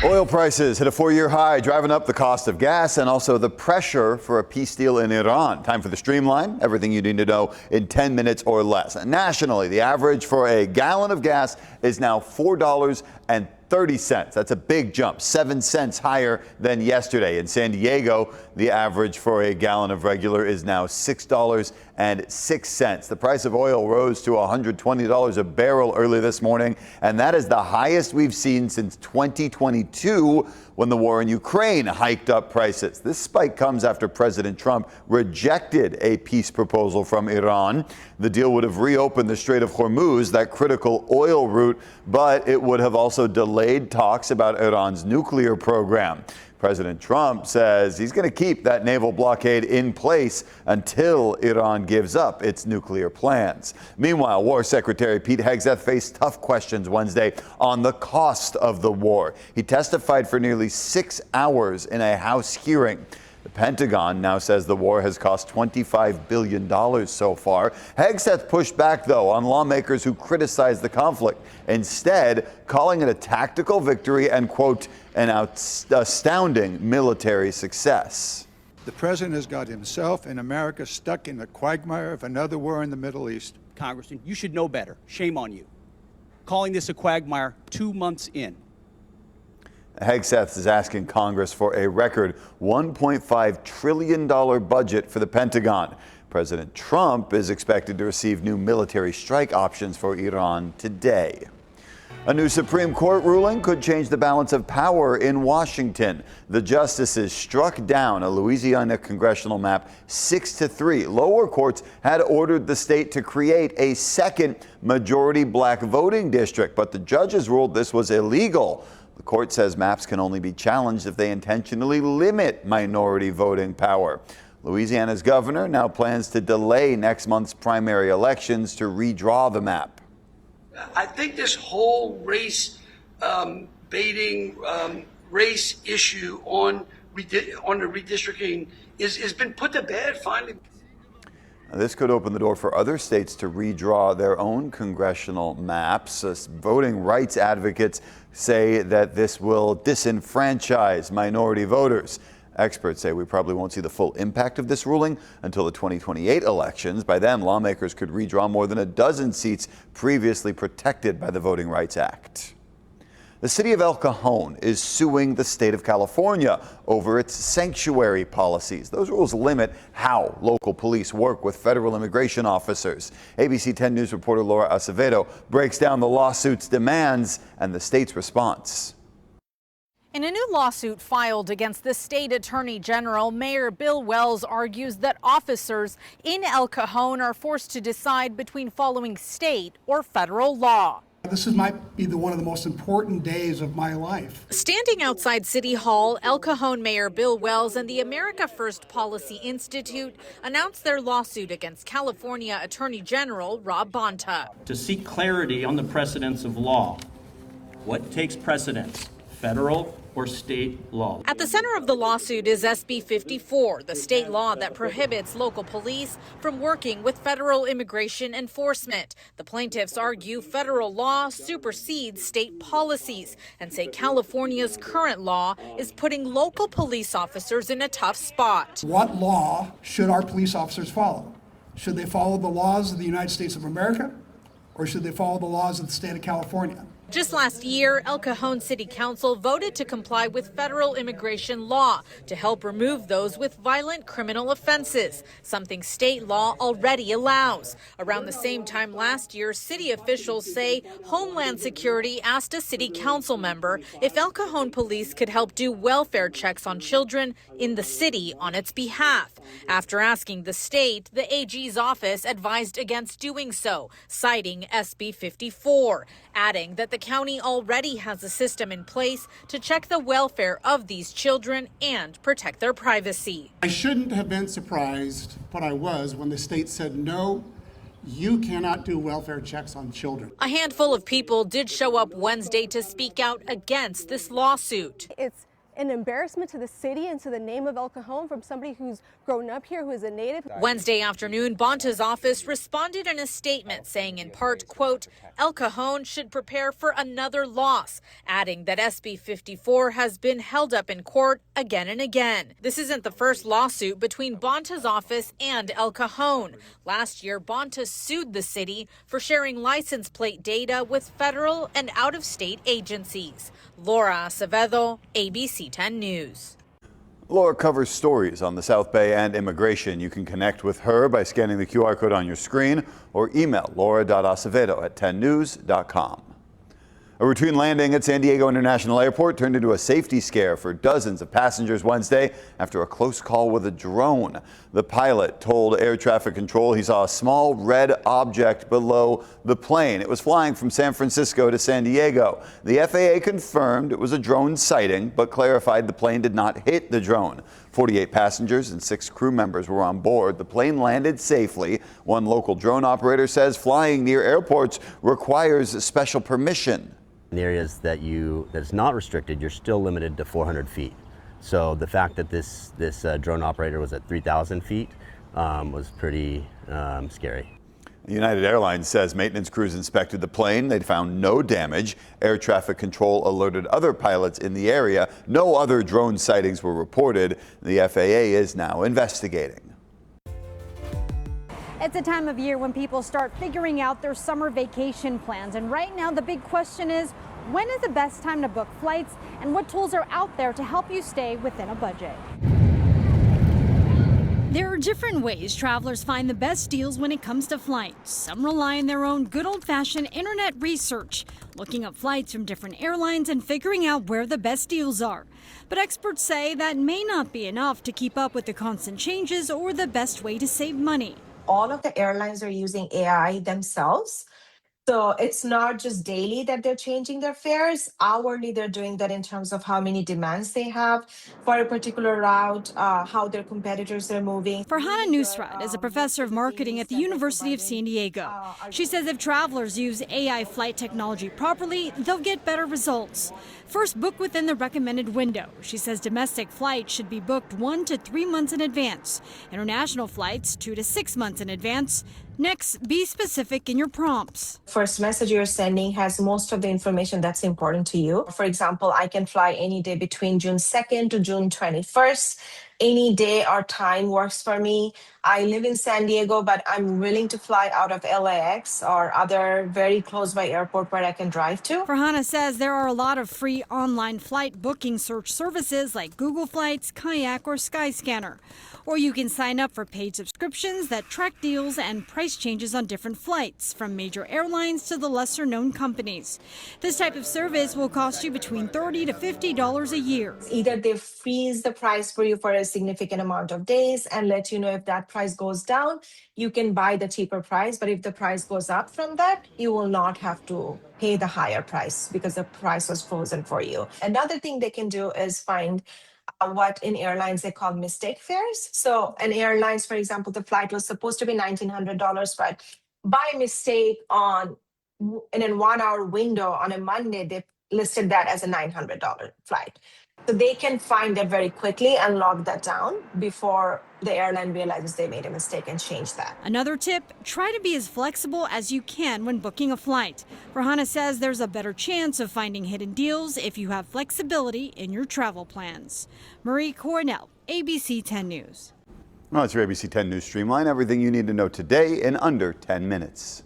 Oil prices hit a 4-year high, driving up the cost of gas and also the pressure for a peace deal in Iran. Time for the Streamline, everything you need to know in 10 minutes or less. Nationally, the average for a gallon of gas is now $4.30. That's a big jump, 7 cents higher than yesterday. In San Diego, the average for a gallon of regular is now $6.06. The price of oil rose to $120 a barrel early this morning, and that is the highest we've seen since 2022 when the war in Ukraine hiked up prices. This spike comes after President Trump rejected a peace proposal from Iran. The deal would have reopened the Strait of Hormuz, that critical oil route, but it would have also delayed talks about Iran's nuclear program. President Trump says he's going to keep that naval blockade in place until Iran gives up its nuclear plans. Meanwhile, War Secretary Pete Hegseth faced tough questions Wednesday on the cost of the war. He testified for nearly 6 hours in a House hearing. The Pentagon now says the war has cost $25 billion so far. Hegseth pushed back, though, on lawmakers who criticized the conflict, instead calling it a tactical victory and, quote, an astounding military success. The president has got himself and America stuck in the quagmire of another war in the Middle East. Congressman, you should know better. Shame on you. Calling this a quagmire 2 months in. Hegseth is asking Congress for a record $1.5 trillion budget for the Pentagon. President Trump is expected to receive new military strike options for Iran today. A new Supreme Court ruling could change the balance of power in Washington. The justices struck down a Louisiana congressional map 6-3. Lower courts had ordered the state to create a second majority black voting district, but the judges ruled this was illegal. The court says maps can only be challenged if they intentionally limit minority voting power. Louisiana's governor now plans to delay next month's primary elections to redraw the map. I think this whole race baiting, race issue on the redistricting has been put to bed finally. Now, this could open the door for other states to redraw their own congressional maps. Voting rights advocates say that this will disenfranchise minority voters. Experts say we probably won't see the full impact of this ruling until the 2028 elections. By then, lawmakers could redraw more than a dozen seats previously protected by the Voting Rights Act. The city of El Cajon is suing the state of California over its sanctuary policies. Those rules limit how local police work with federal immigration officers. ABC 10 News reporter Laura Acevedo breaks down the lawsuit's demands and the state's response. In a new lawsuit filed against the state attorney general, Mayor Bill Wells argues that officers in El Cajon are forced to decide between following state or federal law. This might be one of the most important days of my life. Standing outside City Hall, El Cajon Mayor Bill Wells and the America First Policy Institute announced their lawsuit against California Attorney General Rob Bonta. To seek clarity on the precedence of law, what takes precedence, federal or state law? At the center of the lawsuit is SB 54, the state law that prohibits local police from working with federal immigration enforcement. The plaintiffs argue federal law supersedes state policies and say California's current law is putting local police officers in a tough spot. What law should our police officers follow? Should they follow the laws of the United States of America, or should they follow the laws of the state of California? Just last year, El Cajon City Council voted to comply with federal immigration law to help remove those with violent criminal offenses, something state law already allows. Around the same time last year, city officials say Homeland Security asked a city council member if El Cajon police could help do welfare checks on children in the city on its behalf. After asking the state, the AG's office advised against doing so, citing SB 54, adding that the county already has a system in place to check the welfare of these children and protect their privacy. I shouldn't have been surprised, but I was, when the state said, no, you cannot do welfare checks on children. A handful of people did show up Wednesday to speak out against this lawsuit. It's an embarrassment to the city and to the name of El Cajon from somebody who's grown up here, who is a native. Wednesday afternoon, Bonta's office responded in a statement saying in part, quote, El Cajon should prepare for another loss, adding that SB 54 has been held up in court again and again. This isn't the first lawsuit between Bonta's office and El Cajon. Last year, Bonta sued the city for sharing license plate data with federal and out-of-state agencies. Laura Acevedo, ABC 10 News. Laura covers stories on the South Bay and immigration. You can connect with her by scanning the QR code on your screen or email laura.acevedo@10news.com. A routine landing at San Diego International Airport turned into a safety scare for dozens of passengers Wednesday after a close call with a drone. The pilot told air traffic control he saw a small red object below the plane. It was flying from San Francisco to San Diego. The FAA confirmed it was a drone sighting, but clarified the plane did not hit the drone. 48 passengers and 6 crew members were on board. The plane landed safely. One local drone operator says flying near airports requires special permission. In areas that is not restricted, you're still limited to 400 feet. So the fact that this drone operator was at 3,000 feet was pretty scary. United Airlines says maintenance crews inspected the plane. They found no damage. Air traffic control alerted other pilots in the area. No other drone sightings were reported. The FAA is now investigating. It's a time of year when people start figuring out their summer vacation plans. And right now, the big question is, when is the best time to book flights and what tools are out there to help you stay within a budget? There are different ways travelers find the best deals when it comes to flights. Some rely on their own good old-fashioned internet research, looking up flights from different airlines and figuring out where the best deals are. But experts say that may not be enough to keep up with the constant changes or the best way to save money. All of the airlines are using AI themselves. So it's not just daily that they're changing their fares. Hourly, they're doing that in terms of how many demands they have for a particular route, how their competitors are moving. Farhana Nusrat is a professor of marketing at the University of San Diego. She says if travelers use AI flight technology properly, they'll get better results. First, book within the recommended window. She says domestic flights should be booked 1 to 3 months in advance. International flights 2 to 6 months in advance. Next, be specific in your prompts. First message you're sending has most of the information that's important to you. For example, I can fly any day between June 2nd to June 21st. Any day or time works for me. I live in San Diego, but I'm willing to fly out of LAX or other very close by airport where I can drive to. Farhana says there are a lot of free online flight booking search services like Google Flights, Kayak, or Skyscanner. Or you can sign up for paid subscriptions that track deals and price changes on different flights, from major airlines to the lesser-known companies. This type of service will cost you between $30 to $50 a year. Either they freeze the price for you for a significant amount of days and let you know if that price goes down, you can buy the cheaper price. But if the price goes up from that, you will not have to pay the higher price because the price was frozen for you. Another thing they can do is find what in airlines they call mistake fares. So in airlines, for example, the flight was supposed to be $1,900, but by mistake in a 1 hour window on a Monday, they listed that as a $900 flight. So they can find that very quickly and lock that down before the airline realizes they made a mistake and change that. Another tip, try to be as flexible as you can when booking a flight. Farhana says there's a better chance of finding hidden deals if you have flexibility in your travel plans. Marie Cornell, ABC 10 News. Well, it's your ABC 10 News Streamline. Everything you need to know today in under 10 minutes.